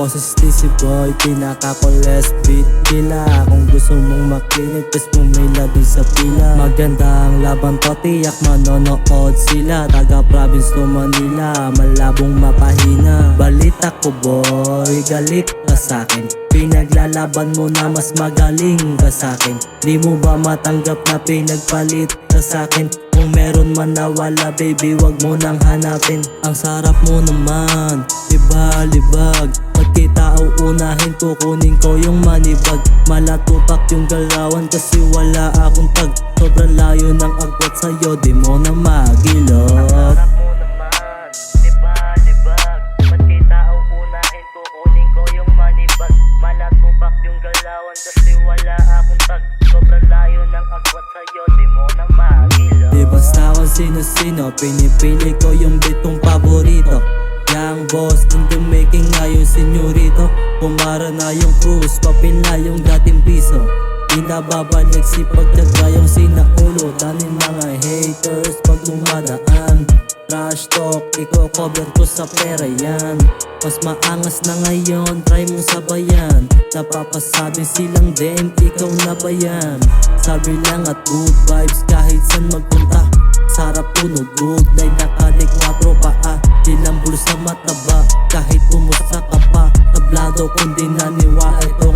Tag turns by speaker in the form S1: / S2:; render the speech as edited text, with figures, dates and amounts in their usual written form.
S1: Ako si Stizy Boy, pinaka-coolest beat nila. Kung gusto mong makinig, tas may labi sa pila. Magandang laban to, tiyak manonood sila. Taga-province to Manila, malabong mapahina. Balita ko boy, galit ka sa'kin. Pinaglalaban mo na mas magaling ka sa'kin. Di mo ba matanggap na pinagpalit ka sa'kin? Kung meron man nawala baby, wag mo nang hanapin. Ang sarap mo naman, libag. Pag kita uunahin, kukunin ko yung manibag. Malatupak yung galawan kasi wala akong tag. Sobrang layo ng agwat sa'yo, di mo na magilot.
S2: Sarap mo naman, libag. Ba't kita uunahin, kukunin ko yung manibag. Malatupak yung galawan kasi wala akong tag. Sobrang layo ng agwat sa'yo, di mo na magilot.
S1: Di basta kung sino-sino, pinipili ko yung beat kong paborito. Young boss in the making nga yung senyorito. Pumara na yung cruise, papel na yung dating piso. Di na babalik si pagtyaga yung sinaulo. Tanin mga haters pag lumadaan. Trash talk, iko-cover ko sa pera yan. Mas maangas na ngayon, try mong sabayan. Napapasabing silang dem, ikaw na ba yan? Sabi lang at good vibes kahit saan magpunta. Sarap tunog, good night, nakadik 4 paa. Ilang bulos na mataba, kahit pumusta ka pa. Tablado kung di naniwala, ito